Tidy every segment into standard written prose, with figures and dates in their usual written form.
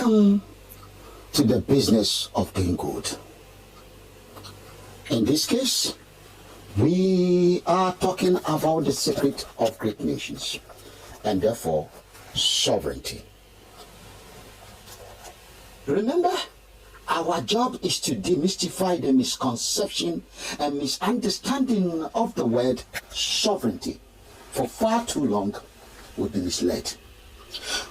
Welcome to the business of doing good. In this case, we are talking about the secret of great nations and therefore sovereignty. Remember, our job is to demystify the misconception and misunderstanding of the word sovereignty. For far too long, we've been misled.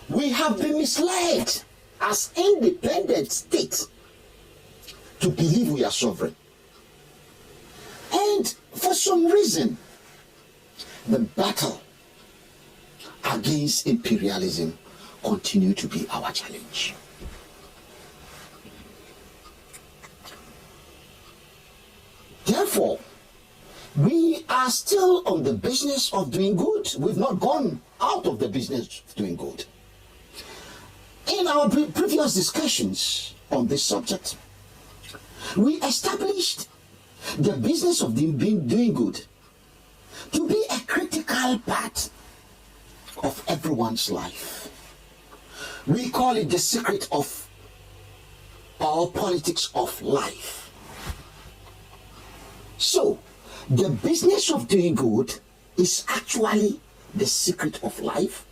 We have been misled as independent states to believe we are sovereign. And for some reason, the battle against imperialism continues to be our challenge. Therefore, we are still on the business of doing good. We've not gone out of the business of doing good. In our previous discussions on this subject, we established the business of doing good to be a critical part of everyone's life. We call it the secret of our politics of life. So, the business of doing good is actually the secret of life,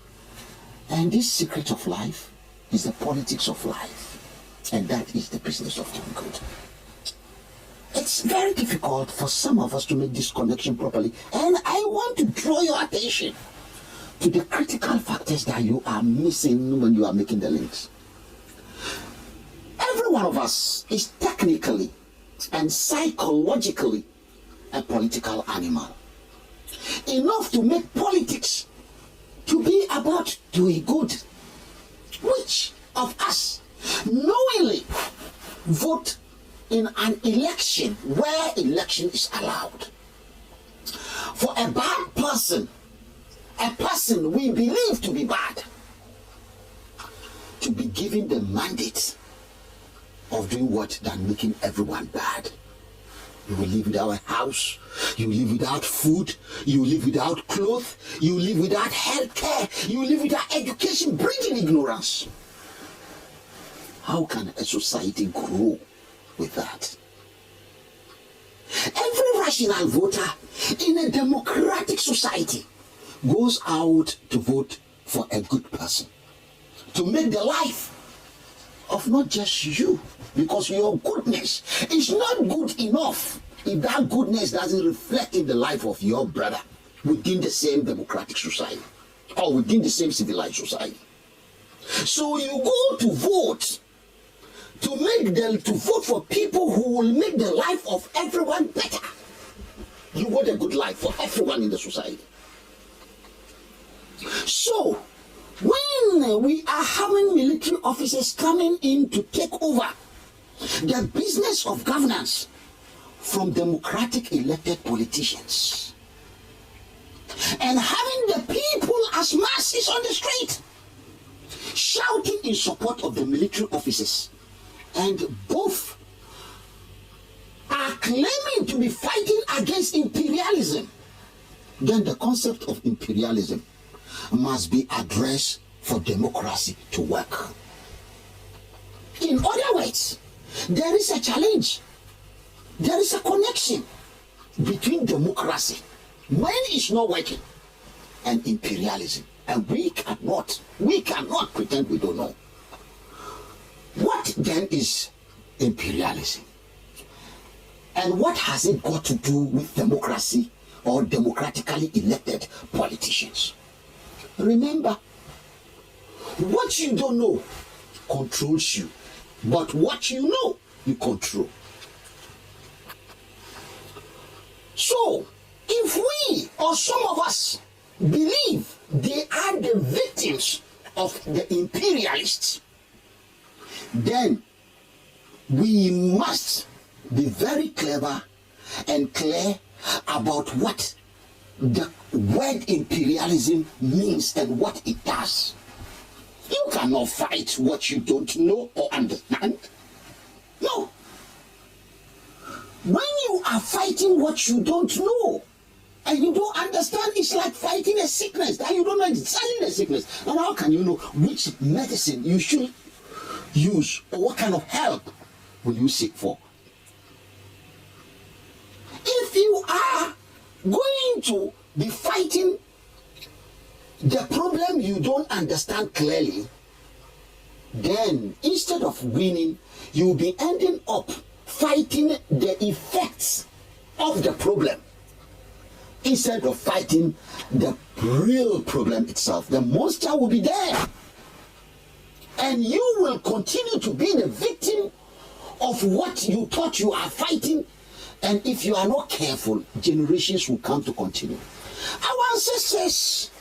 and this secret of life is the politics of life, and that is the business of doing good. It's very difficult for some of us to make this connection properly, and I want to draw your attention to the critical factors that you are missing when you are making the links. Every one of us is technically and psychologically a political animal. Enough to make politics to be about doing good. Which of us knowingly vote in an election where election is allowed for a bad person, a person we believe to be bad, to be given the mandate of doing what than making everyone bad? You will live without a house, you will live without food, you will live without clothes, you will live without health care, you will live without education, bringing ignorance. How can a society grow with that? Every rational voter in a democratic society goes out to vote for a good person, to make the life of not just you, because your goodness is not good enough if that goodness doesn't reflect in the life of your brother within the same democratic society or within the same civilized society. So you go to vote to vote for people who will make the life of everyone better. You want a good life for everyone in the society. So when we are having military officers coming in to take over the business of governance from democratic elected politicians and having the people as masses on the street shouting in support of the military officers, and both are claiming to be fighting against imperialism, then the concept of imperialism must be addressed for democracy to work. In other words, there is a challenge, there is a connection between democracy, when it's not working, and imperialism. And we cannot pretend we don't know. What then is imperialism? And what has it got to do with democracy or democratically elected politicians? Remember, what you don't know controls you, but what you know, you control. So, if we or some of us believe they are the victims of the imperialists, then we must be very clever and clear about what the word imperialism means and what it does. You cannot fight what you don't know or understand. No. When you are fighting what you don't know and you don't understand, it's like fighting a sickness that you don't know exactly the sickness. And how can you know which medicine you should use, or what kind of help will you seek for? If you are going to be fighting the problem you don't understand clearly, then instead of winning, you'll be ending up fighting the effects of the problem instead of fighting the real problem itself. The monster will be there, and you will continue to be the victim of what you thought you are fighting. And if you are not careful, generations will come to continue. Our ancestors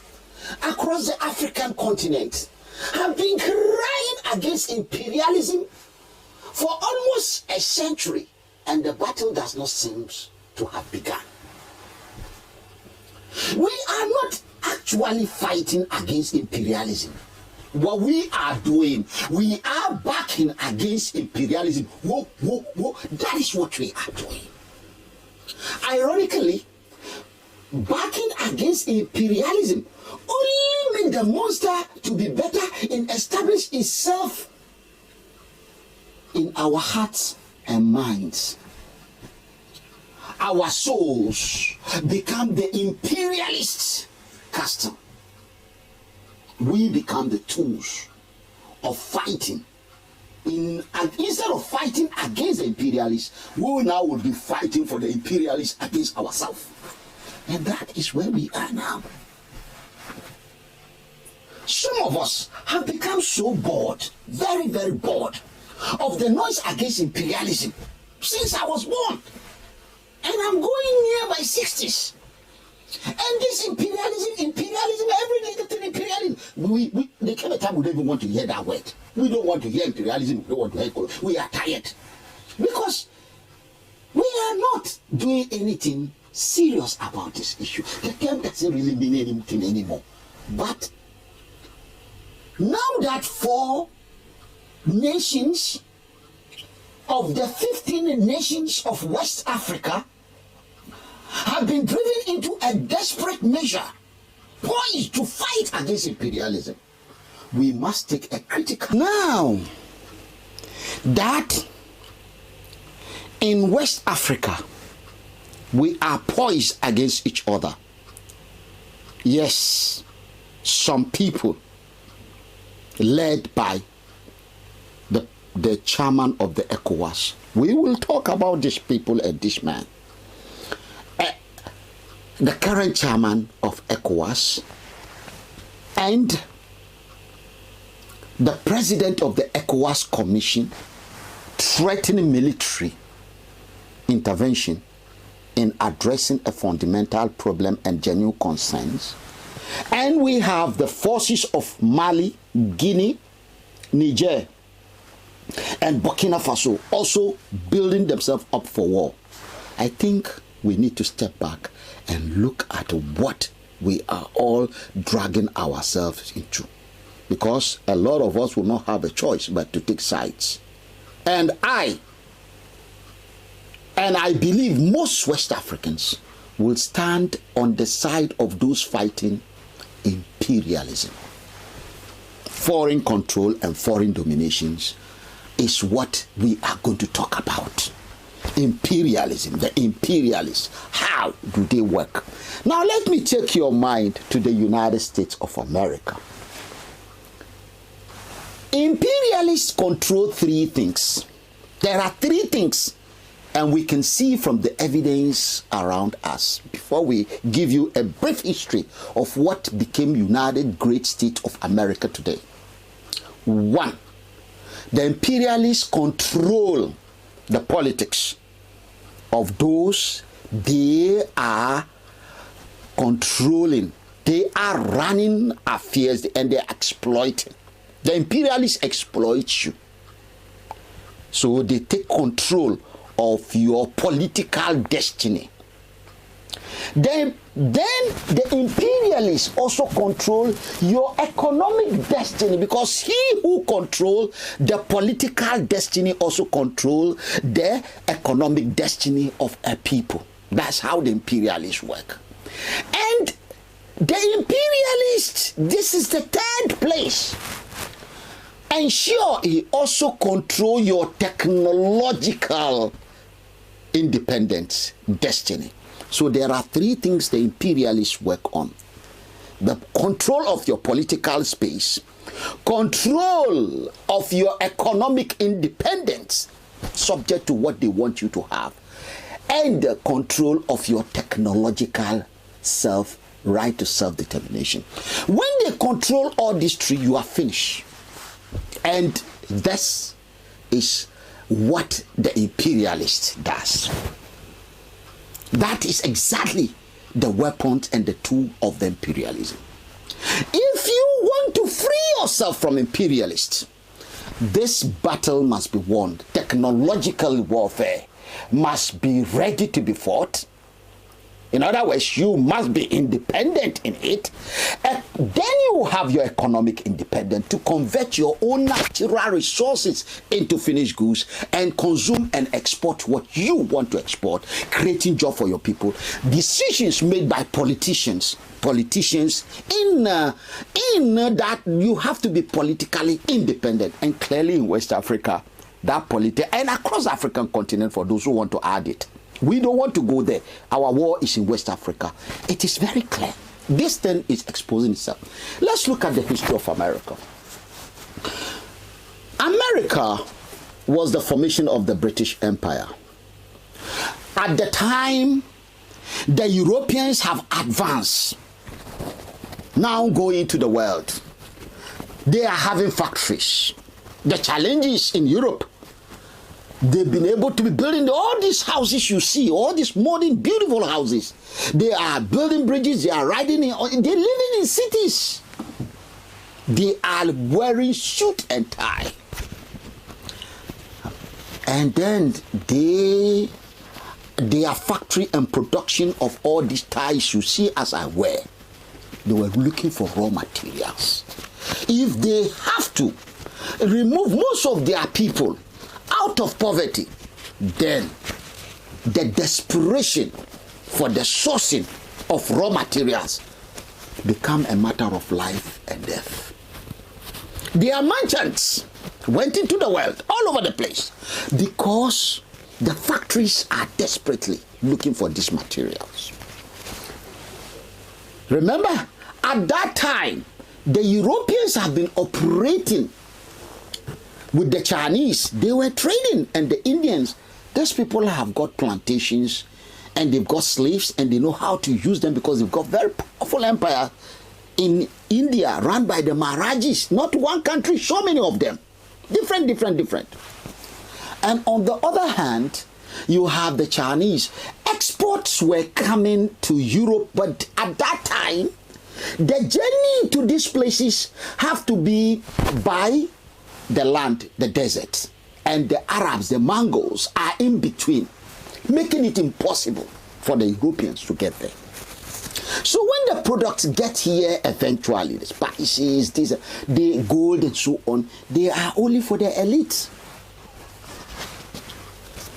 across the African continent have been crying against imperialism for almost a century, and the battle does not seem to have begun. We are not actually fighting against imperialism. What we are doing, we are backing against imperialism. Whoa, whoa, whoa. That is what we are doing. Ironically, backing against imperialism only make the monster to be better in establish itself in our hearts and minds. Our souls become the imperialist custom. We become the tools of fighting. Instead of fighting against the imperialists, we now will be fighting for the imperialists against ourselves. And that is where we are now. Some of us have become so bored, very, very bored, of the noise against imperialism since I was born. And I'm going near my 60s. And this imperialism, every little thing imperialism. There came a time we don't even want to hear that word. We don't want to hear imperialism. We don't want to hear colonies. We are tired. Because we are not doing anything serious about this issue. The term doesn't really mean anything anymore. But now that 4 nations of the 15 nations of West Africa have been driven into a desperate measure poised to fight against imperialism, we must take a critical. Now that in West Africa we are poised against each other, yes, some people led by the chairman of the ECOWAS, we will talk about these people and this man, the current chairman of ECOWAS and the president of the ECOWAS Commission threatening military intervention in addressing a fundamental problem and genuine concerns. And we have the forces of Mali, Guinea, Niger, and Burkina Faso also building themselves up for war. I think we need to step back and look at what we are all dragging ourselves into, because a lot of us will not have a choice but to take sides. And I believe most West Africans will stand on the side of those fighting imperialism. Foreign control and foreign dominations is what we are going to talk about. Imperialism, the imperialists, how do they work? Now let me take your mind to the United States of America. Imperialists control 3 things. There are 3 things, and we can see from the evidence around us. Before we give you a brief history of what became United Great States of America today. 1, the imperialists control the politics of those they are controlling. They are running affairs and they are exploiting. The imperialists exploit you. So they take control of your political destiny. Then the imperialists also control your economic destiny, because he who controls the political destiny also controls the economic destiny of a people. That's how the imperialists work. And the imperialists, this is the 3rd place. ensure he also control your technological independence destiny. So there are three things the imperialists work on: the control of your political space, control of your economic independence, subject to what they want you to have, and the control of your technological right to self-determination. When they control all these three, you are finished. And this is what the imperialist does. That is exactly the weapons and the tool of the imperialism. If you want to free yourself from imperialists, this battle must be won. Technological warfare must be ready to be fought. In other words, you must be independent in it. And then you have your economic independence to convert your own natural resources into finished goods and consume and export what you want to export, creating job for your people. Decisions made by politicians in that you have to be politically independent. And clearly in West Africa, that and across the African continent, for those who want to add it, we don't want to go there. Our war is in West Africa. It is very clear. This thing is exposing itself. Let's look at the history of America. America was the formation of the British Empire. At the time, the Europeans have advanced, now going to the world. They are having factories. The challenges in Europe, they've been able to be building all these houses you see, all these modern, beautiful houses. They are building bridges, they are riding in, they're living in cities. They are wearing suit and tie. And then their factory and production of all these ties you see as I wear, they were looking for raw materials. If they have to remove most of their people out of poverty, then the desperation for the sourcing of raw materials become a matter of life and death. Their merchants went into the world all over the place because the factories are desperately looking for these materials. Remember, at that time, the Europeans have been operating with the Chinese. They were trading, and the Indians, these people have got plantations and they've got slaves and they know how to use them because they've got very powerful empire in India run by the Maharajas. Not one country, so many of them. Different. And on the other hand, you have the Chinese. Exports were coming to Europe, but at that time, the journey to these places have to be by the land, the desert, and the Arabs, the Mongols, are in between, making it impossible for the Europeans to get there. So when the products get here eventually, the spices, the gold and so on, they are only for the elites.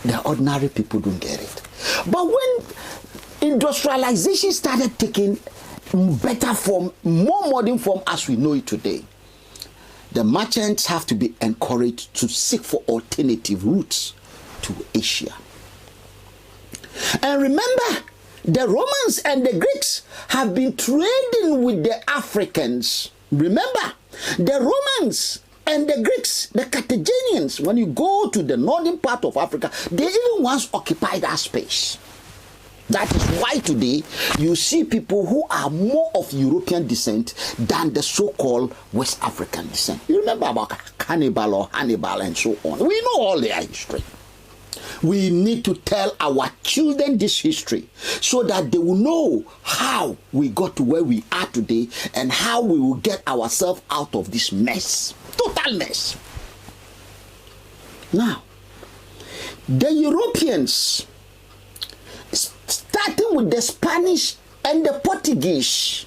The ordinary people don't get it. But when industrialization started taking better form, more modern form as we know it today, the merchants have to be encouraged to seek for alternative routes to Asia. And remember, the Romans and the Greeks have been trading with the Africans. Remember, the Romans and the Greeks, the Carthaginians, when you go to the northern part of Africa, they even once occupied that space. That is why today you see people who are more of European descent than the so-called West African descent. You remember about Hannibal and so on. We know all their history. We need to tell our children this history so that they will know how we got to where we are today and how we will get ourselves out of this mess. Total mess. Now, the Europeans, starting with the Spanish and the Portuguese,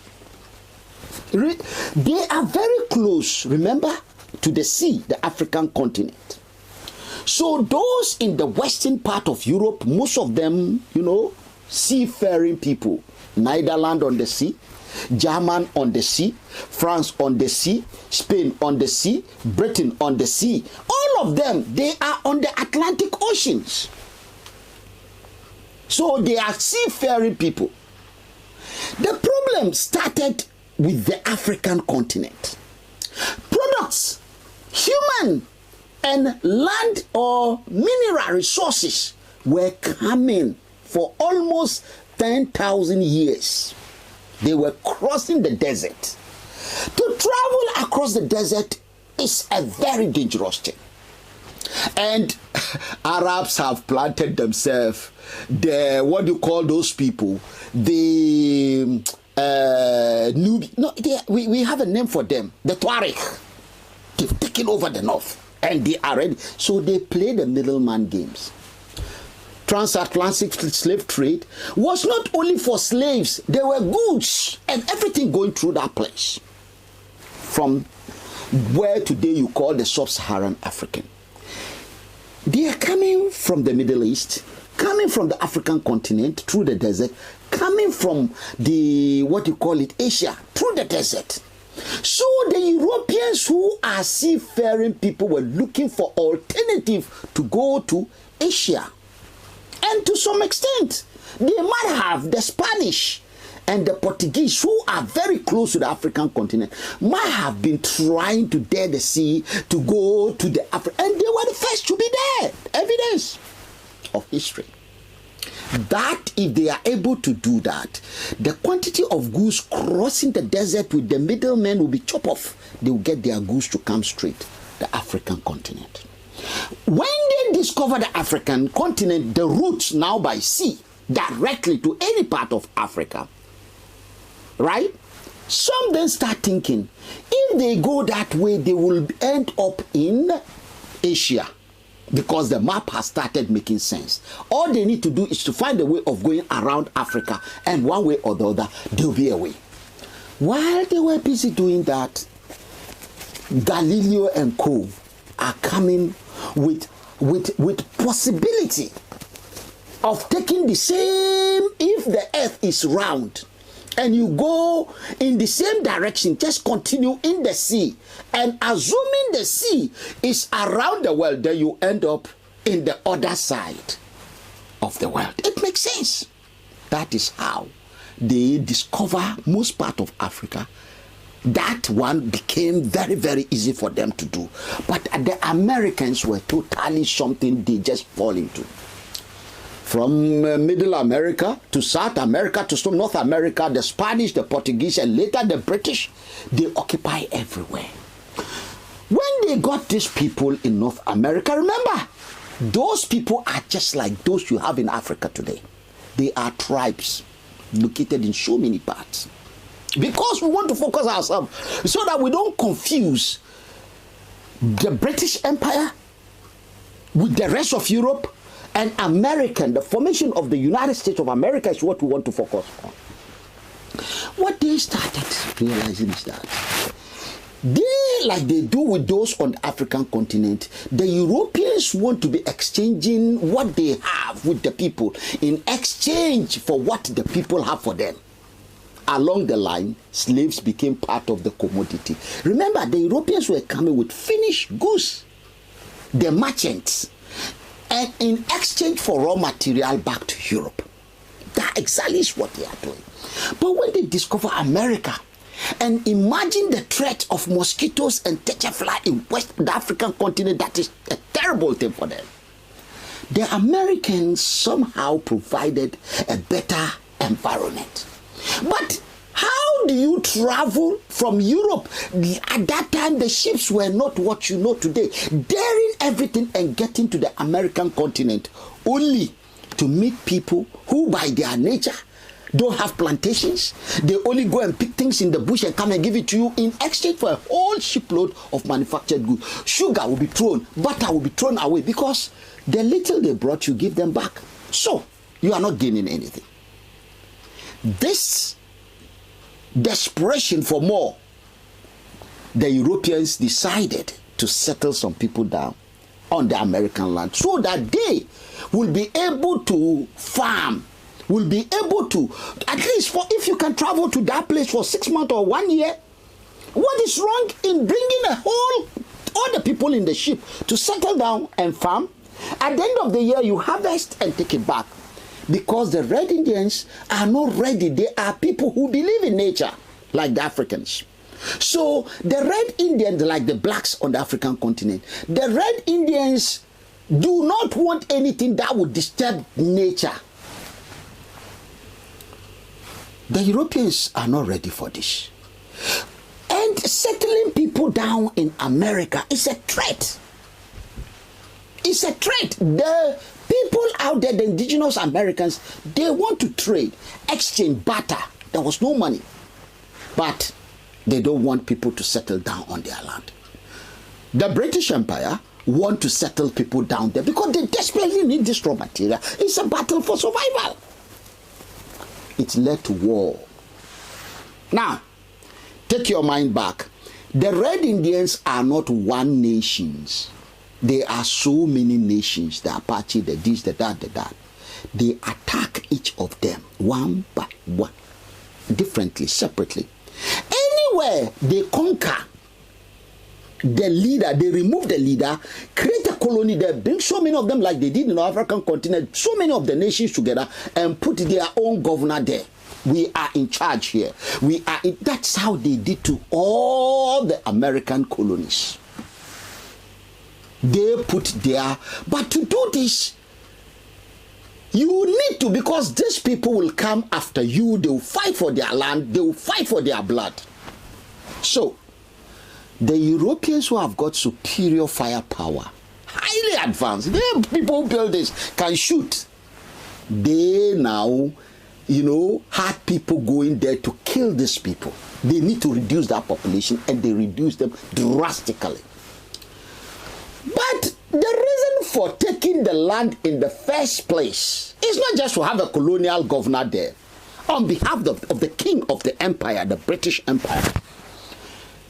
they are very close, remember, to the sea, the African continent. So those in the western part of Europe, most of them, seafaring people, neither land on the sea, German on the sea, France on the sea, Spain on the sea, Britain on the sea. All of them, they are on the Atlantic Oceans. So they are seafaring people. The problem started with the African continent. Products, human and land or mineral resources were coming for almost 10,000 years. They were crossing the desert. To travel across the desert is a very dangerous thing. And Arabs have planted themselves what do you call those people? We have a name for them. The Tuareg. They've taken over the north. And they are ready. So they play the middleman games. Transatlantic slave trade was not only for slaves. There were goods and everything going through that place. From where today you call the sub-Saharan African. They are coming from the Middle East, coming from the African continent through the desert, coming from the, Asia, through the desert. So the Europeans who are seafaring people were looking for alternative to go to Asia. And to some extent, they might have the Spanish and the Portuguese, who are very close to the African continent, might have been trying to dare the sea to go to the Africa, and they were the first to be there. Evidence of history. That if they are able to do that, the quantity of goods crossing the desert with the middlemen will be chopped off. They will get their goods to come straight the African continent. When they discover the African continent, the route now by sea directly to any part of Africa, right? Some then start thinking, if they go that way, they will end up in Asia, because the map has started making sense. All they need to do is to find a way of going around Africa, and one way or the other, there'll be a way. While they were busy doing that, Galileo and co are coming with possibility of taking the same, if the earth is round, and you go in the same direction, just continue in the sea, and assuming the sea is around the world, then you end up in the other side of the world. It makes sense. That is how they discover most part of Africa. That one became very, very easy for them to do. But the Americans were totally something they just fall into. From Middle America to South America to North America, the Spanish, the Portuguese, and later the British, they occupy everywhere. When they got these people in North America, remember, those people are just like those you have in Africa today. They are tribes located in so many parts. Because we want to focus ourselves so that we don't confuse the British Empire with the rest of Europe and American. The formation of the United States of America is what we want to focus on. What they started realizing is that they, like they do with those on the African continent, the Europeans want to be exchanging what they have with the people in exchange for what the people have for them. Along the line, slaves became part of the commodity. Remember, the Europeans were coming with finished goods, the merchants, and in exchange for raw material back to Europe. That exactly is what they are doing. But when they discover America, and imagine the threat of mosquitoes and terfly in West African continent, that is a terrible thing for them. The Americans somehow provided a better environment. But how do you travel from Europe? At that time, the ships were not what you know today. Daring everything and getting to the American continent only to meet people who by their nature don't have plantations. They only go and pick things in the bush and come and give it to you in exchange for a whole shipload of manufactured goods. Sugar will be thrown, butter will be thrown away because the little they brought you, give them back. So you are not gaining anything. This desperation for more, the Europeans decided to settle some people down on the American land so that they will be able to farm will be able to, at least for if you can travel to that place for 6 months or 1 year, what is wrong in bringing all the people in the ship to settle down and farm? At the end of the year, you harvest and take it back. Because the Red Indians are not ready. They are people who believe in nature, like the Africans. So the Red Indians, like the blacks on the African continent, the Red Indians do not want anything that would disturb nature. The Europeans are not ready for this. And settling people down in America is a threat. It's a threat. The people out there, the indigenous Americans, they want to trade, exchange, barter. There was no money. But they don't want people to settle down on their land. The British Empire want to settle people down there because they desperately need this raw material. It's a battle for survival. It led to war. Now, take your mind back. The Red Indians are not one nation. There are so many nations, the Apache, the this, the that, the that. They attack each of them one by one, differently, separately. Anywhere they conquer the leader, they remove the leader, create a colony there, bring so many of them like they did in the African continent, so many of the nations together and put their own governor there. We are in charge here. That's how they did to all the American colonies. They put there, but to do this, you need to, because these people will come after you. They will fight for their land. They will fight for their blood. So, the Europeans who have got superior firepower, highly advanced, the people who build this can shoot. They now, had people going there to kill these people. They need to reduce that population, and they reduce them drastically. But the reason for taking the land in the first place is not just to have a colonial governor there. On behalf of the king of the empire, the British Empire,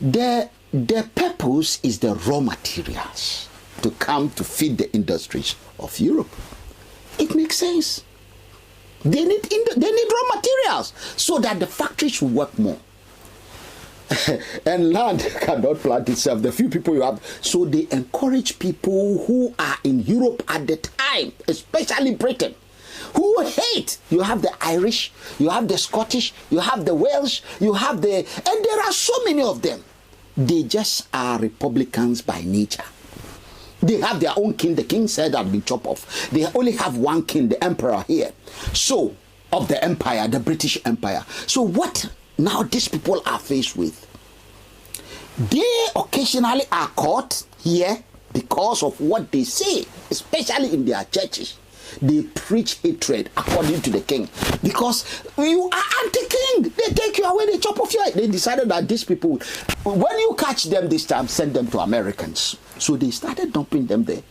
the purpose is the raw materials to come to feed the industries of Europe. It makes sense. They need raw materials so that the factories will work more. And land cannot plant itself. The few people you have, so they encourage people who are in Europe at the time, especially Britain, who hate. You have the Irish, you have the Scottish, you have the Welsh, and there are so many of them. They just are Republicans by nature. They have their own king. The king said had been chopped off. They only have one king, the emperor here. So, of the empire, the British Empire. So what now these people are faced with? They occasionally are caught here because of what they say, especially in their churches. They preach hatred according to the king. Because you are anti-king. They take you away, they chop off your head. They decided that these people, when you catch them this time, send them to Americans. So they started dumping them there.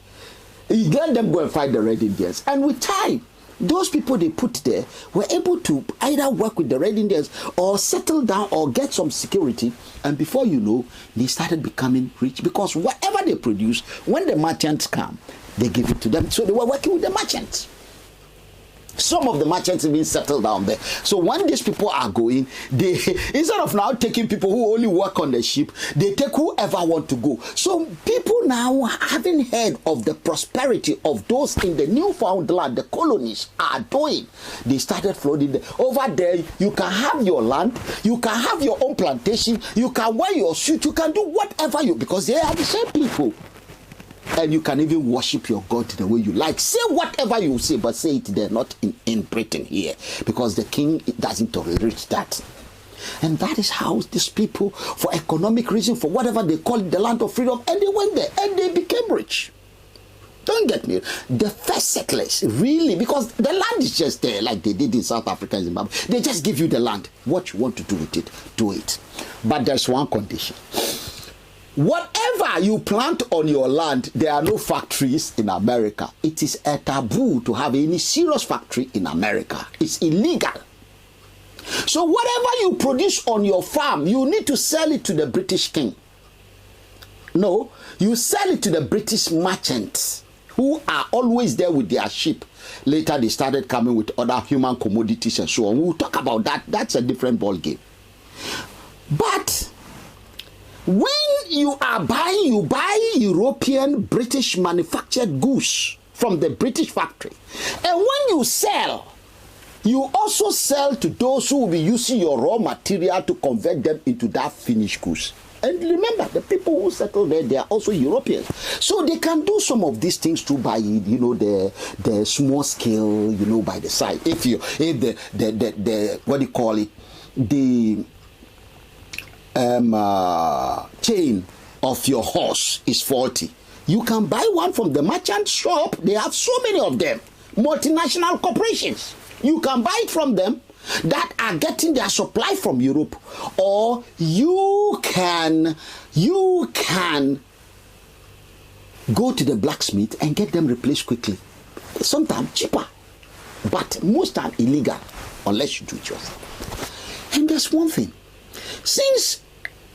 You let them go and fight the Red Indians. And with time, those people they put there were able to either work with the Red Indians or settle down or get some security. And before you know, they started becoming rich because whatever they produce, when the merchants come, they give it to them. So they were working with the merchants. Some of the merchants even settled down there. So when these people are going, they, instead of now taking people who only work on the ship, they take whoever want to go. So people now, having heard of the prosperity of those in the newfound land, the colonies are doing, they started flooding there. Over there, you can have your land, you can have your own plantation, you can wear your suit, you can do whatever you, because they are the same people. And you can even worship your God the way you like. Say whatever you say, but say it there, not in Britain here. Because the king doesn't tolerate that. And that is how these people, for economic reason, for whatever they call it, the land of freedom, and they went there and they became rich. Don't get me. The first settlers, really, because the land is just there, like they did in South Africa and Zimbabwe. They just give you the land. What you want to do with it, do it. But there's one condition. Whatever you plant on your land, there are no factories in America. It is a taboo to have any serious factory in America. It's illegal. So whatever you produce on your farm, you need to sell it to the British king. No, you sell it to the British merchants. who are always there with their sheep. Later, they started coming with other human commodities and so on. We'll talk about that. That's a different ball game. But when you are buying, you buy European, British manufactured goods from the British factory. And when you sell, you also sell to those who will be using your raw material to convert them into that finished goods. And remember, the people who settle there, they are also Europeans. So they can do some of these things too by, the small scale, by the side. If the what do you call it? The chain of your horse is faulty, you can buy one from the merchant shop. They have so many of them, multinational corporations. You can buy it from them that are getting their supply from Europe, or you can go to the blacksmith and get them replaced quickly, sometimes cheaper, but most are illegal unless you do it yourself. And there's one thing, since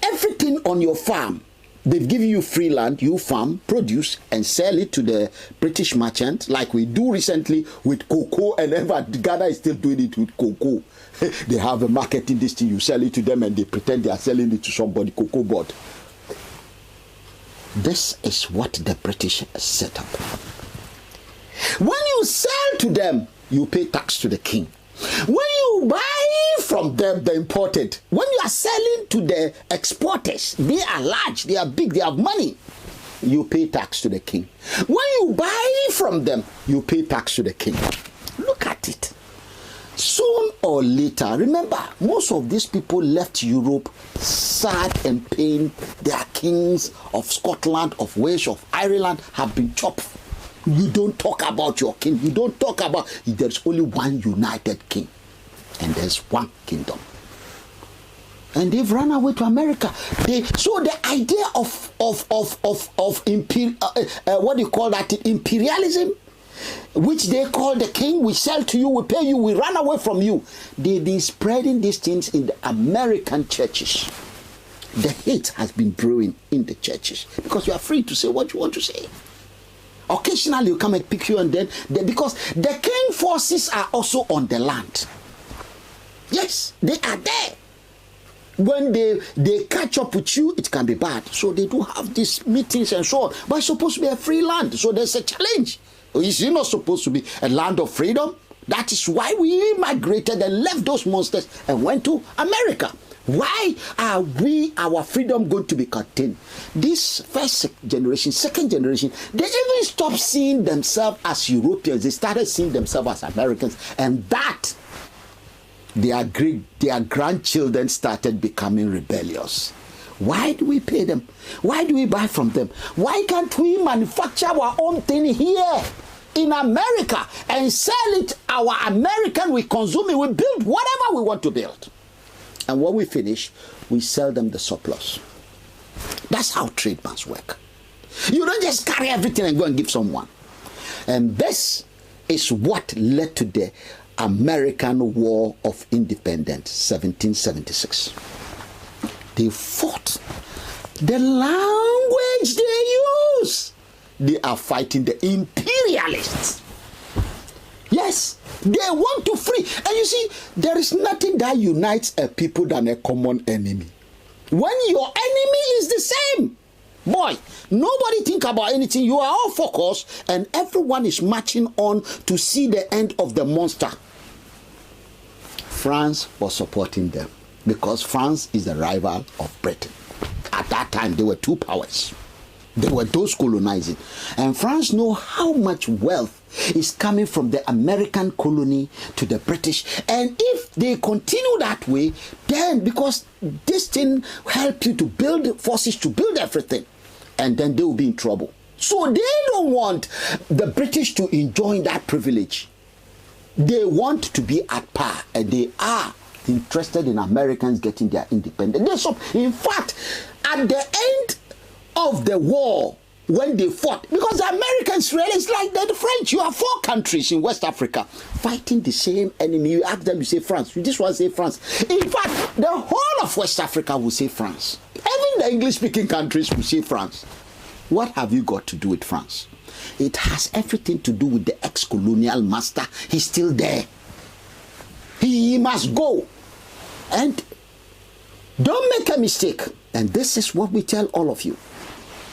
everything on your farm, they've given you free land, you farm, produce, and sell it to the British merchant, like we do recently with cocoa, and Ghana is still doing it with cocoa. They have a marketing this thing, you sell it to them, and they pretend they are selling it to somebody, cocoa board. This is what the British set up. When you sell to them, you pay tax to the king. When you buy from them, the imported, when you are selling to the exporters, they are large, they are big, they have money, you pay tax to the king. When you buy from them, you pay tax to the king. Look at it. Soon or later, remember, most of these people left Europe sad and pain. Their kings of Scotland, of Wales, of Ireland have been chopped. You don't talk about your king. You don't talk about, there's only one united king. And there's one kingdom. And they've run away to America. So the idea of what do you call that? Imperialism, which they call the king, we sell to you, we pay you, we run away from you. They've been spreading these things in the American churches. The hate has been brewing in the churches because you are free to say what you want to say. Occasionally you come and pick you, and then because the king forces are also on the land. Yes, they are there. When they catch up with you, it can be bad. So they do have these meetings and so on. But it's supposed to be a free land. So there's a challenge. Is it not supposed to be a land of freedom? That is why we migrated and left those monsters and went to America. Why are our freedom going to be contained? This first generation, second generation, they even stopped seeing themselves as Europeans. They started seeing themselves as Americans. And that, their grandchildren started becoming rebellious. Why do we pay them? Why do we buy from them? Why can't we manufacture our own thing here in America and sell it? Our American, we consume it, we build whatever we want to build. And when we finish, we sell them the surplus. That's how trade must work. You don't just carry everything and go and give someone. And this is what led to the American War of Independence, 1776. They fought. The language they use, they are fighting the imperialists. Yes, they want to free. And you see, there is nothing that unites a people than a common enemy. When your enemy is the same, boy, nobody think about anything. You are all focused and everyone is marching on to see the end of the monster. France was supporting them because France is the rival of Britain. At that time, there were two powers. They were those colonizing. And France know how much wealth is coming from the American colony to the British. And if they continue that way, then because this thing helps you to build forces, to build everything, and then they will be in trouble. So they don't want the British to enjoy that privilege. They want to be at par, and they are interested in Americans getting their independence. In fact, at the end of the war, when they fought, because the Americans really, it's like the French. You have 4 countries in West Africa fighting the same enemy. You ask them, you say France. This one say France. In fact, the whole of West Africa will say France. Even the English-speaking countries will say France. What have you got to do with France? It has everything to do with the ex-colonial master. He's still there. He must go. And don't make a mistake. And this is what we tell all of you.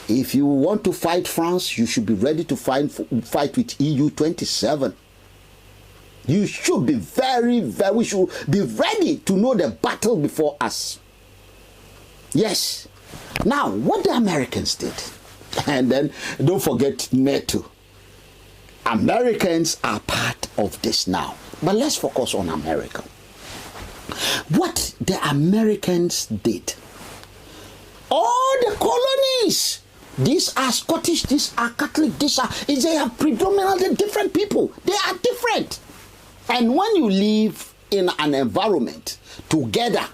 If you want to fight France, you should be ready to fight with EU 27. You should be we should be ready to know the battle before us. Yes. Now, what the Americans did, and then don't forget NATO. Americans are part of this now. But let's focus on America. What the Americans did. All the colonies, these are Scottish, these are Catholic, they are predominantly different people. They are different. And when you live in an environment together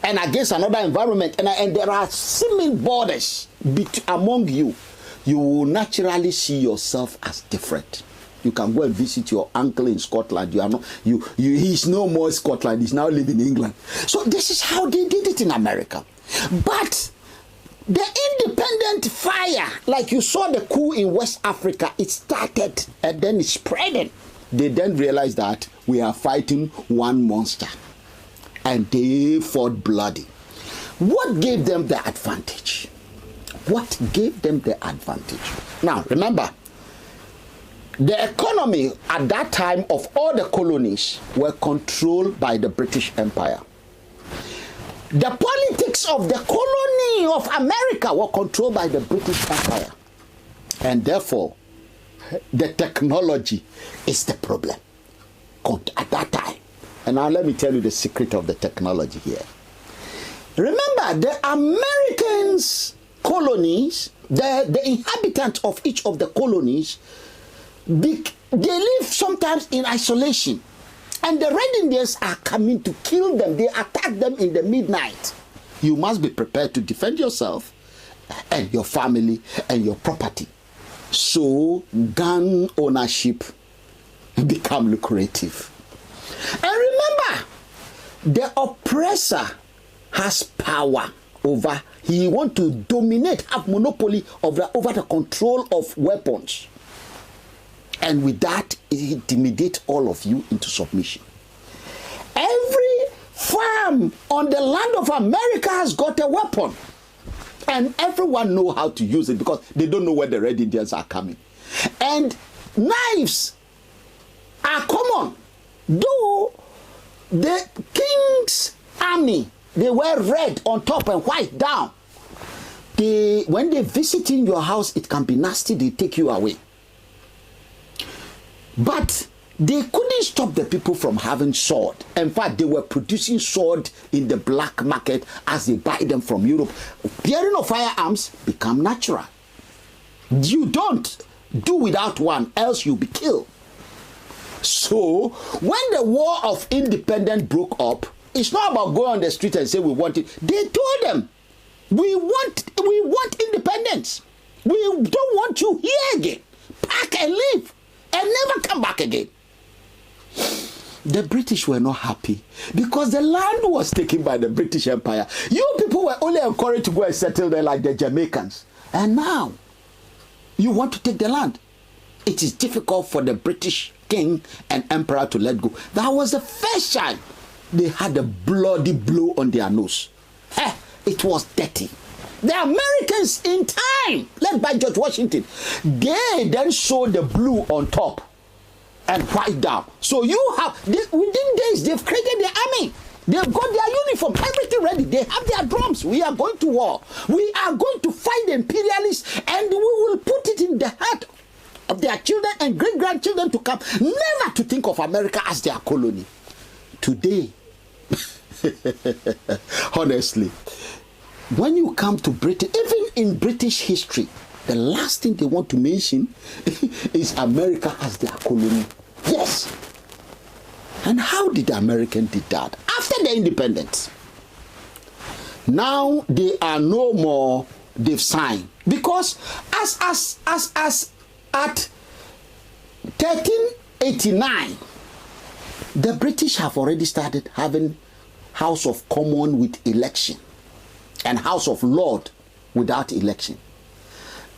and against another environment, and there are seeming borders among you, you will naturally see yourself as different. You can go and visit your uncle in Scotland. He's no more Scotland. He's now living in England. So this is how they did it in America. But the independent fire, like you saw the coup in West Africa, it started and then it's spreading. They then realized that we are fighting one monster. And they fought bloody. What gave them the advantage? What gave them the advantage? Now, remember, the economy at that time of all the colonies were controlled by the British Empire. The politics of the colony of America were controlled by the British Empire. And therefore, the technology is the problem at that time. And now let me tell you the secret of the technology here. Remember, the Americans' colonies, the inhabitants of each of the colonies, they live sometimes in isolation. And the Red Indians are coming to kill them. They attack them in the midnight. You must be prepared to defend yourself and your family and your property. So gun ownership become lucrative. And remember, the oppressor has power over, he want to dominate, have monopoly over the control of weapons. And with that, it intimidates all of you into submission. Every farm on the land of America has got a weapon. And everyone knows how to use it because they don't know where the Red Indians are coming. And knives are common. Though the king's army, they wear red on top and white down. When they visit in your house, it can be nasty. They take you away. But they couldn't stop the people from having sword. In fact, they were producing sword in the black market as they buy them from Europe. Bearing of firearms become natural. You don't do without one, else you'll be killed. So, when the War of Independence broke up, it's not about going on the street and say we want it. They told them, we want independence. We don't want you here again. Pack and leave and never come back again. The British were not happy because the land was taken by the British Empire. You people were only encouraged to go and settle there like the Jamaicans. And now, you want to take the land. It is difficult for the British king and emperor to let go. That was the first time they had a bloody blow on their nose. It was dirty. The Americans in time, led by George Washington, they then showed the blue on top and white down. So you have, within days, they've created the army. They've got their uniform, everything ready. They have their drums. We are going to war. We are going to fight the imperialists, and we will put it in the heart of their children and great-grandchildren to come, never to think of America as their colony. Today, honestly, when you come to Britain, even in British history, the last thing they want to mention is America as their colony. Yes. And how did the Americans did that? After the independence. Now they are no more, they've signed. Because as at 1389, the British have already started having House of Commons with election and House of Lords without election.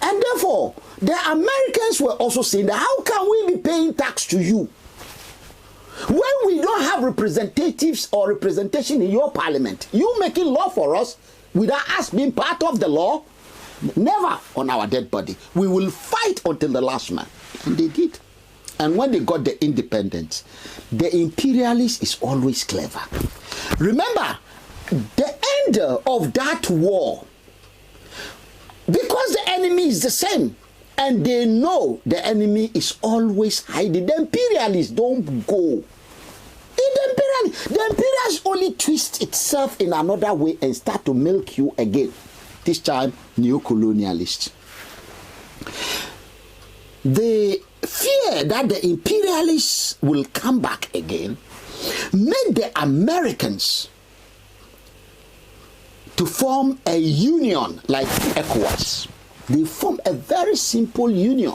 And therefore, the Americans were also saying that how can we be paying tax to you when we don't have representatives or representation in your parliament? You making law for us without us being part of the law? Never on our dead body. We will fight until the last man. And they did. And when they got the independence, the imperialist is always clever. Remember, the end of that war, because the enemy is the same, and they know the enemy is always hiding, the imperialists don't go. The imperialists only twist itself in another way and start to milk you again. This time, neo-colonialists. The fear that the imperialists will come back again made the Americans to form a union like ECOWAS. They formed a very simple union.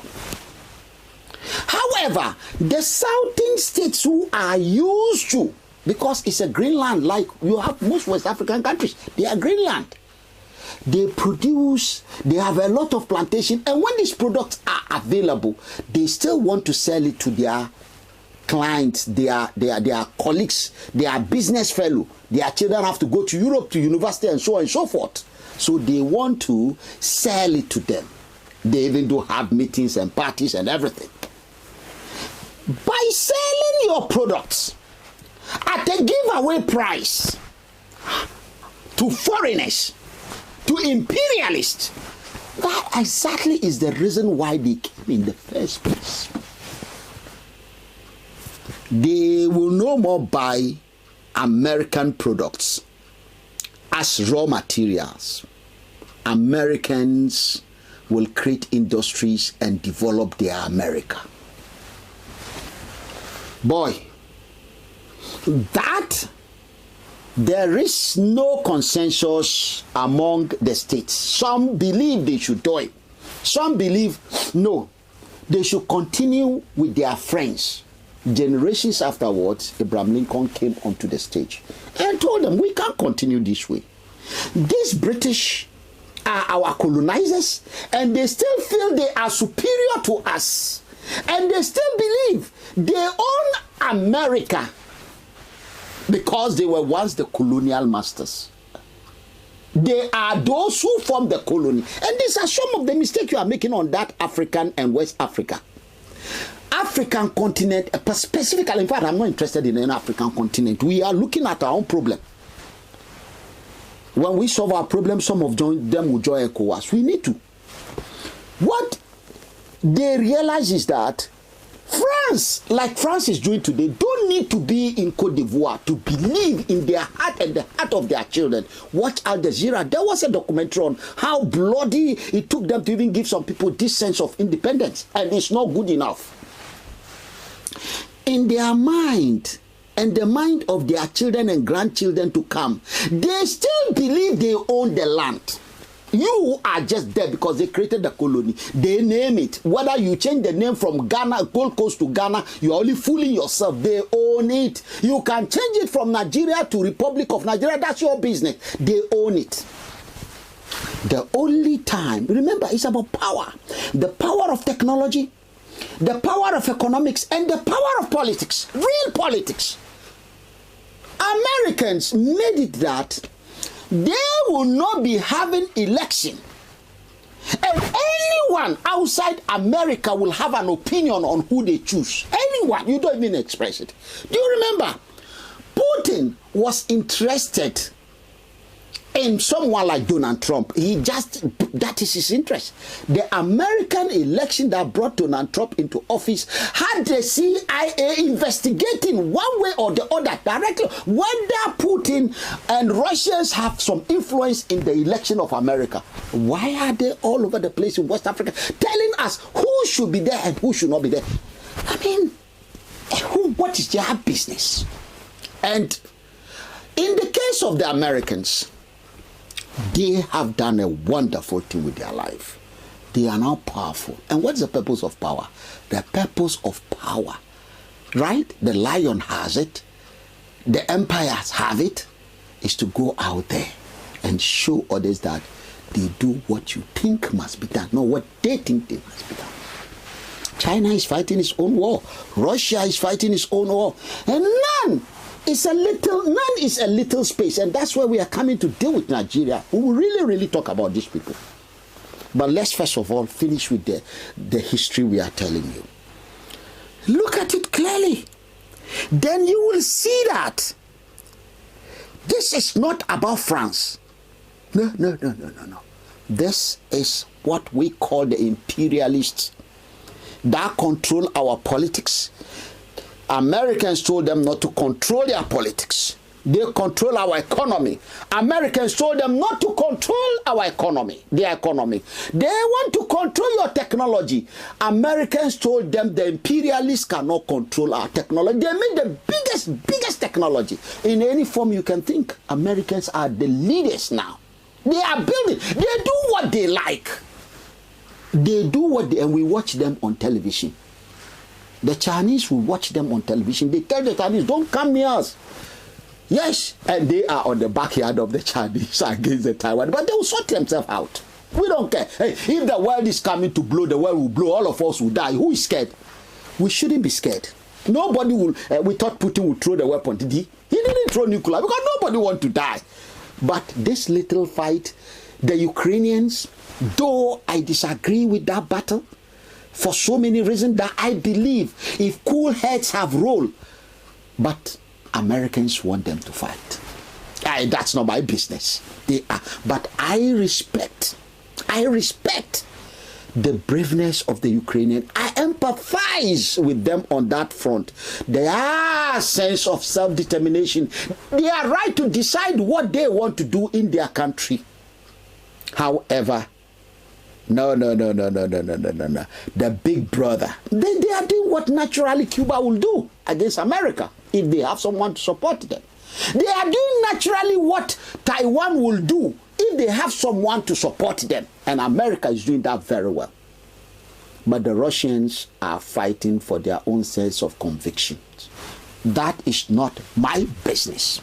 However, the southern states who are used to, because it's a Greenland, like you have most West African countries, they are Greenland. They produce, they have a lot of plantation, and when these products are available, they still want to sell it to their clients, their colleagues, their business fellow. Their children have to go to Europe, to university, and so on and so forth. So they want to sell it to them. They even do have meetings and parties and everything. By selling your products at a giveaway price to foreigners, to imperialists, that exactly is the reason why they came in the first place. They will no more buy American products as raw materials. Americans will create industries and develop their America. Boy, that there is no consensus among the states. Some believe they should do it. Some believe no, they should continue with their friends. Generations afterwards, Abraham Lincoln came onto the stage and told them, we can't continue this way. These British are our colonizers, and they still feel they are superior to us. And they still believe they own America because they were once the colonial masters. They are those who formed the colony. And these are some of the mistakes you are making on that African and West Africa. African continent, specifically, in fact, I'm not interested in an African continent. We are looking at our own problem. When we solve our problem, some of them will join ECOWAS. We need to. What they realize is that France, like France is doing today, don't need to be in Cote d'Ivoire to believe in their heart and the heart of their children. Watch Al Jazeera. There was a documentary on how bloody it took them to even give some people this sense of independence, and it's not good enough. In their mind and the mind of their children and grandchildren to come, they still believe they own the land. You are just there because they created the colony. They name it. Whether you change the name from Ghana, Gold Coast to Ghana, you're only fooling yourself. They own it. You can change it from Nigeria to Republic of Nigeria. That's your business. They own it. The only time, remember, it's about power. The power of technology, the power of economics, and the power of politics. Real politics. Americans made it that they will not be having election, and anyone outside America will have an opinion on who they choose. Anyone, you don't even express it. Do you remember? Putin was interested in someone like Donald Trump. That is his interest. The American election that brought Donald Trump into office had the CIA investigating one way or the other directly whether Putin and Russians have some influence in the election of America. Why are they all over the place in West Africa telling us who should be there and who should not be there? I mean, what is their business? And in the case of the Americans, they have done a wonderful thing with their life. They are now powerful. And what's the purpose of power? The purpose of power, right? The lion has it. The empires have it. Is to go out there and show others that they do what you think must be done, not what they think they must be done. China is fighting its own war. Russia is fighting its own war. And none is a little space. And that's where we are coming to deal with Nigeria. We will really talk about these people. But let's first of all finish with the history we are telling you. Look at it clearly. Then you will see that this is not about France. No. This is what we call the imperialists that control our politics. Americans told them not to control their politics. They control our economy. Americans told them not to control our economy, their economy. They want to control your technology. Americans told them the imperialists cannot control our technology. They made the biggest technology. In any form you can think, Americans are the leaders now. They are building. They do what they like. They do what they, and we watch them on television. The Chinese will watch them on television. They tell the Chinese, don't come near us. Yes, and they are on the backyard of the Chinese against the Taiwan, but they will sort themselves out. We don't care. Hey, if the world is coming to blow, the world will blow. All of us will die. Who is scared? We shouldn't be scared. Nobody will. We thought Putin would throw the weapon. Did he? He didn't throw nuclear because nobody wants to die. But this little fight, the Ukrainians, though I disagree with that battle, for so many reasons that I believe if cool heads have role, but Americans want them to fight. That's not my business. They are, but I respect the braveness of the Ukrainian. I empathize with them on that front. Their sense of self-determination. They are right to decide what they want to do in their country. However, no. The big brother. They are doing what naturally Cuba will do against America if they have someone to support them. They are doing naturally what Taiwan will do if they have someone to support them. And America is doing that very well. But the Russians are fighting for their own sense of conviction. That is not my business.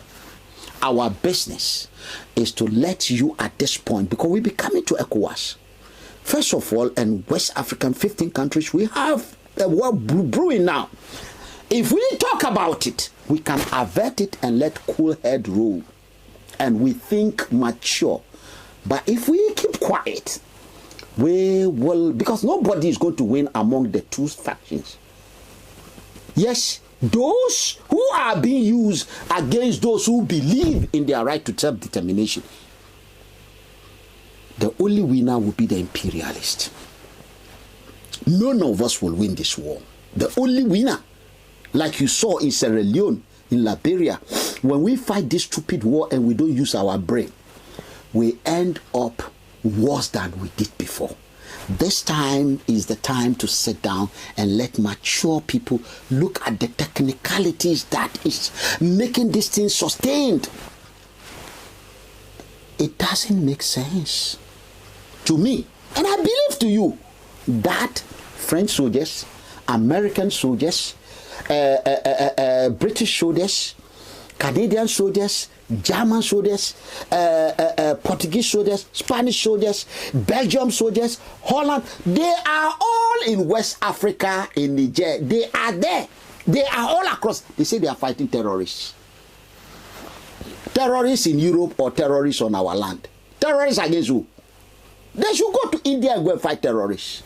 Our business is to let you at this point, because we'll be coming to ECOWAS. First of all, in West African 15 countries, we have a war brewing now. If we talk about it, we can avert it and let cool head rule. And we think mature. But if we keep quiet, we will, because nobody is going to win among the two factions. Yes, those who are being used against those who believe in their right to self-determination. The only winner will be the imperialist. None of us will win this war. The only winner, like you saw in Sierra Leone, in Liberia, when we fight this stupid war and we don't use our brain, we end up worse than we did before. This time is the time to sit down and let mature people look at the technicalities that is making this thing sustained. It doesn't make sense to me, and I believe to you, that French soldiers, American soldiers, British soldiers, Canadian soldiers, German soldiers, Portuguese soldiers, Spanish soldiers, Belgium soldiers, Holland, they are all in West Africa, in Niger. They are there. They are all across. They say they are fighting terrorists. Terrorists in Europe or terrorists on our land. Terrorists against who? They should go to India and go and fight terrorists.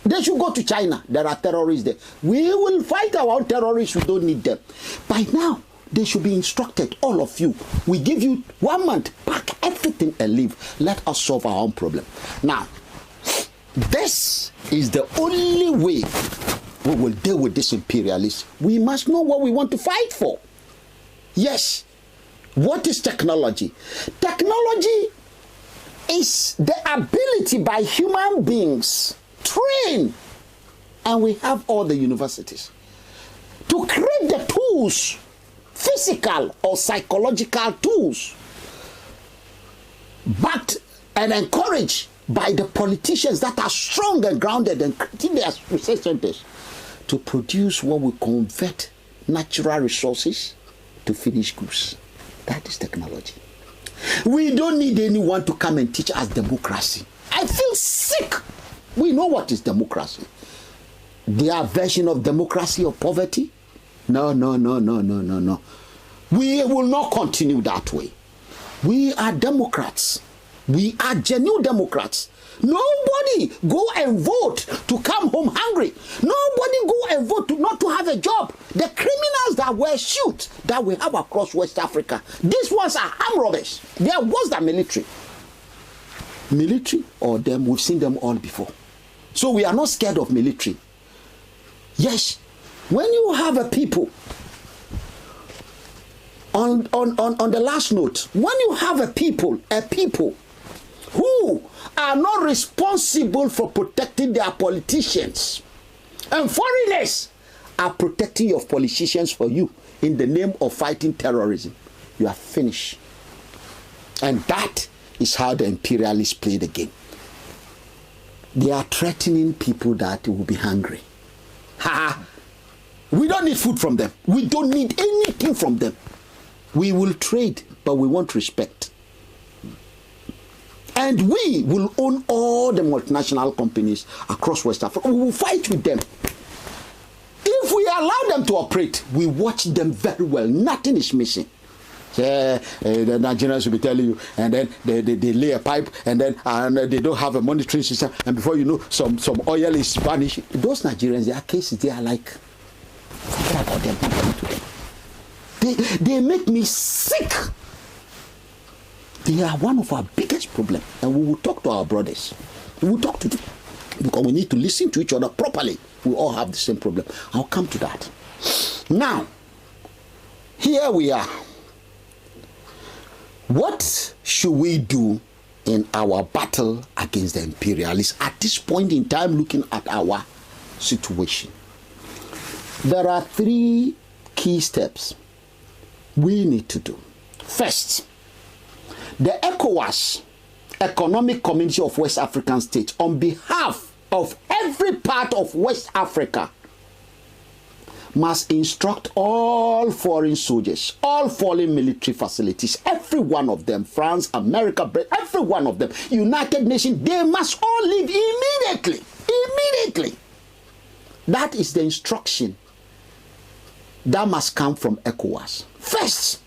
They should go to China. There are terrorists there. We will fight our own terrorists. We don't need them. By now, they should be instructed, all of you. We give you 1 month, pack everything and leave. Let us solve our own problem. Now, this is the only way we will deal with this imperialists. We must know what we want to fight for. Yes. What is technology? Technology is the ability by human beings, trained, and we have all the universities, to create the tools, physical or psychological tools, backed and encouraged by the politicians that are strong and grounded and in their research centers, to produce what we convert natural resources to finished goods. That is technology. We don't need anyone to come and teach us democracy. I feel sick. We know what is democracy. Their version of democracy of poverty? No. We will not continue that way. We are Democrats. We are genuine Democrats. Nobody go and vote to come home hungry. Nobody go and vote not to have a job. The criminals that were shot that we have across West Africa, these ones are armed robbers. They are worse than military. Military or them, we've seen them all before. So we are not scared of military. Yes, when you have a people, on the last note, when you have a people who are not responsible for protecting their politicians, and foreigners are protecting your politicians for you in the name of fighting terrorism, you are finished. And that is how the imperialists play the game. They are threatening people that will be hungry. We don't need food from them. We don't need anything from them. We will trade, but we want respect. And we will own all the multinational companies across West Africa. We will fight with them. If we allow them to operate, we watch them very well. Nothing is missing. The Nigerians will be telling you, and then they lay a pipe, and then they don't have a monitoring system, and before you know, some oil is vanished. Those Nigerians, their cases, they are like, forget about them, to them. They make me sick. They are one of our biggest problems, and we will talk to our brothers. We will talk to them, because we need to listen to each other properly. We all have the same problem. I'll come to that. Now, here we are. What should we do in our battle against the imperialists at this point in time, looking at our situation? There are 3 key steps we need to do. First, the ECOWAS, Economic Community of West African States, on behalf of every part of West Africa, must instruct all foreign soldiers, all foreign military facilities, every one of them, France, America, Britain, every one of them, United Nations, they must all leave immediately. Immediately. That is the instruction that must come from ECOWAS. First,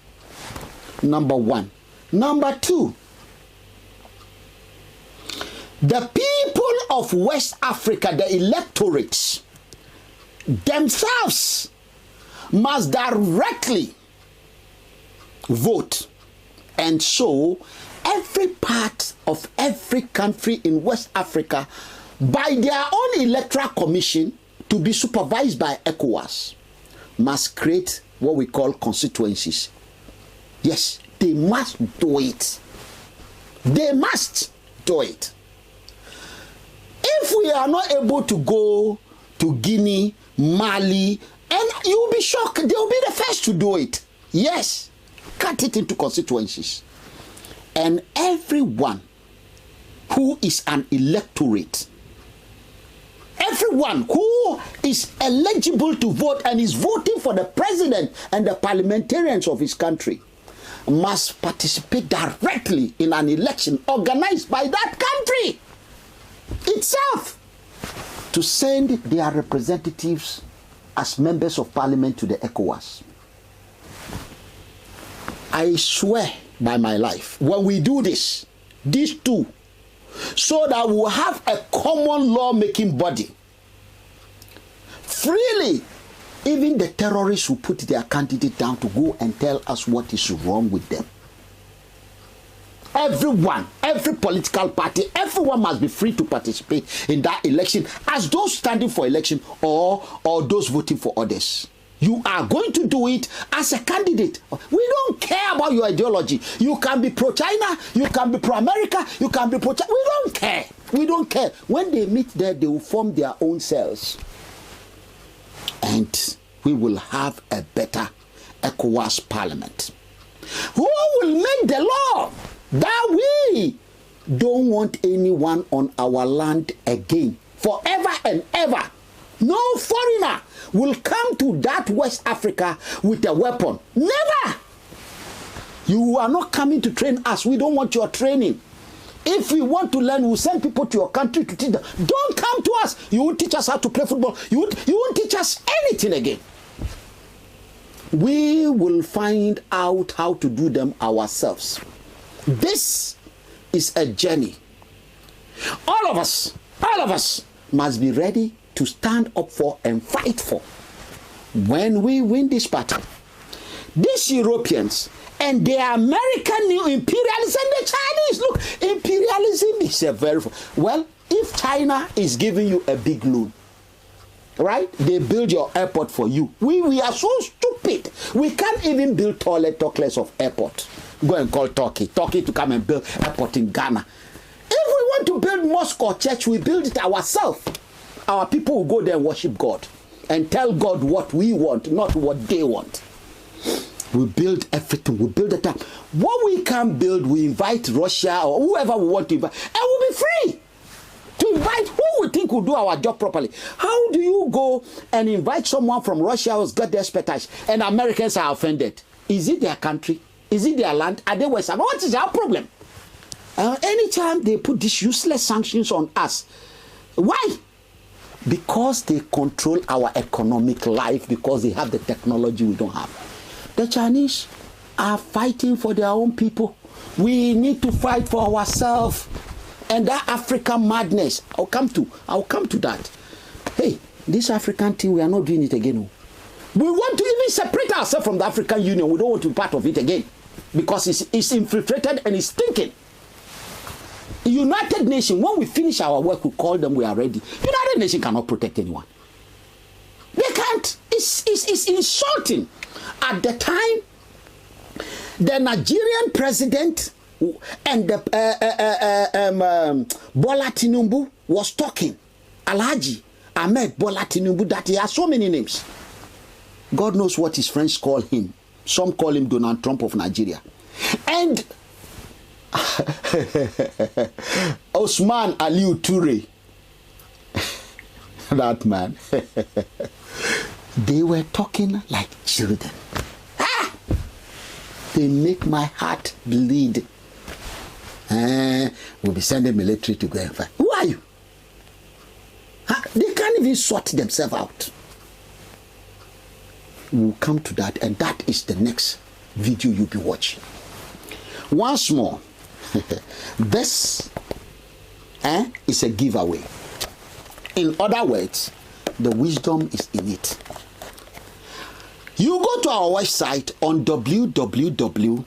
number 1. Number 2, the people of West Africa, the electorates, themselves must directly vote, and so every part of every country in West Africa, by their own electoral commission, to be supervised by ECOWAS, must create what we call constituencies. Yes, they must do it. They must do it. If we are not able to go to Guinea, Mali, and you'll be shocked, they'll be the first to do it. Yes, cut it into constituencies. And everyone who is an electorate, everyone who is eligible to vote and is voting for the president and the parliamentarians of his country, must participate directly in an election organized by that country itself, to send their representatives as members of parliament to the ECOWAS. I swear by my life, when we do this, these two, so that we'll have a common law-making body, freely, even the terrorists will put their candidate down to go and tell us what is wrong with them. Everyone, every political party, everyone must be free to participate in that election as those standing for election or those voting for others. You are going to do it as a candidate. We don't care about your ideology. You can be pro-China, you can be pro-America, you can be pro-China. We don't care. We don't care. When they meet there, they will form their own cells. And we will have a better ECOWAS parliament. Who will make the law that we don't want anyone on our land again forever and ever? No foreigner will come to that West Africa with a weapon. Never. You are not coming to train us. We don't want your training. If we want to learn, we'll send people to your country to teach them. Don't come to us. You won't teach us how to play football. You won't teach us anything again. We will find out how to do them ourselves. This is a journey. All of us must be ready to stand up for and fight for. When we win this battle, these Europeans and the American new imperialists and the Chinese, look, imperialism is a very, well, if China is giving you a big loan, right, they build your airport for you. We are so stupid. We can't even build toilets of airport. Go and call Turkey to come and build airport in Ghana. If we want to build mosque or church, we build it ourselves. Our people will go there and worship God and tell God what we want, not what they want. We build everything. We build it up. What we can build, we invite Russia or whoever we want to invite, and we'll be free to invite who we think will do our job properly. How do you go and invite someone from Russia who's got the expertise and Americans are offended? Is it their country? Is it their land? Are they Western? What is our problem? Anytime they put these useless sanctions on us, why? Because they control our economic life, because they have the technology we don't have. The Chinese are fighting for their own people. We need to fight for ourselves. And that African madness, I'll come to that. Hey, this African thing, we are not doing it again. We want to even separate ourselves from the African Union. We don't want to be part of it again because it's infiltrated and it's stinking. United Nations, when we finish our work, we call them, we are ready. United Nations cannot protect anyone. They can't. It's insulting. At the time, the Nigerian president and the Bola Tinubu was talking. Alhaji Ahmed Bola Tinubu, that he has so many names. God knows what his friends call him. Some call him Donald Trump of Nigeria. And Osman Aliu Ture, that man, they were talking like children. They make my heart bleed. We'll be sending military to go and fight. Who are you? They can't even sort themselves out. We'll come to that, and that is the next video you'll be watching. Once more, this is a giveaway. In other words, the wisdom is in it. You go to our website on www.ecdra.org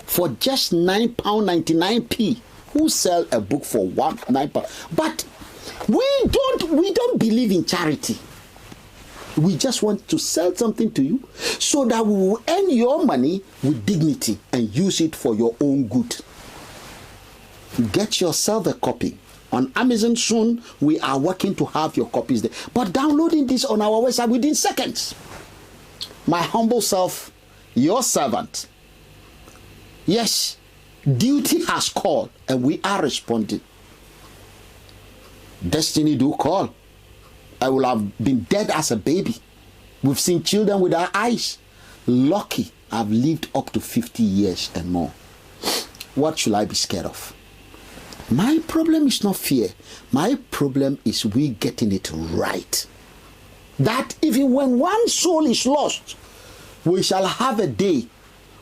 for just £9.99. Who sell a book for £9? But we don't believe in charity. We just want to sell something to you so that we will earn your money with dignity and use it for your own good. Get yourself a copy. On Amazon soon, we are working to have your copies there. But downloading this on our website within seconds. My humble self, your servant. Yes, duty has called and we are responding. Destiny do call. I will have been dead as a baby. We've seen children with our eyes. Lucky, I've lived up to 50 years and more. What should I be scared of? My problem is not fear. My problem is we getting it right. That even when one soul is lost, we shall have a day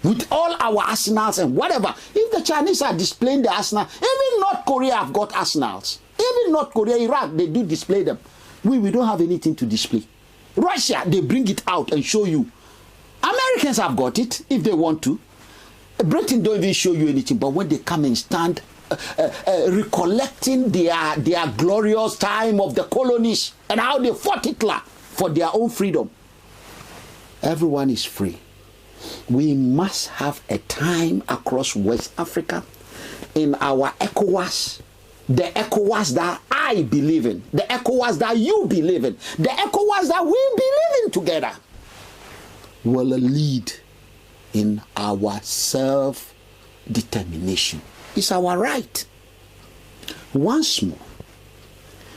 with all our arsenals and whatever. If the Chinese are displaying the arsenal, even North Korea have got arsenals. Even North Korea, Iraq, they do display them. We don't have anything to display. Russia, they bring it out and show you. Americans have got it if they want to. Britain don't even show you anything, but when they come and stand recollecting their glorious time of the colonies and how they fought Hitler for their own freedom, everyone is free. We must have a time across West Africa in our ECOWAS, the ECOWAS that I believe in, the ECOWAS that you believe in, the ECOWAS that we believe in together, will lead in our self-determination. It's our right. Once more,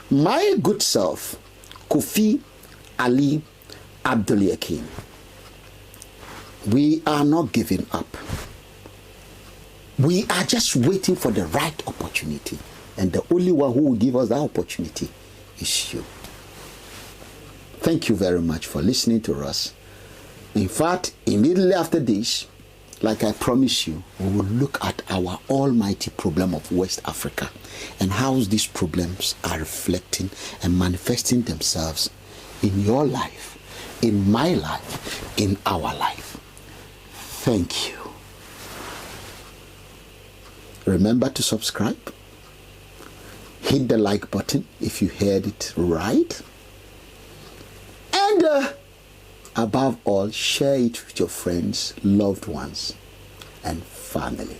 my good self, Kofi Ali Abdul Yakin. We are not giving up. We are just waiting for the right opportunity. And the only one who will give us that opportunity is you. Thank you very much for listening to us. In fact, immediately after this, like I promised you, we will look at our almighty problem of West Africa and how these problems are reflecting and manifesting themselves in your life, in my life, in our life. Thank you. Remember to subscribe. Hit the like button if you heard it right. And above all, share it with your friends, loved ones, and family.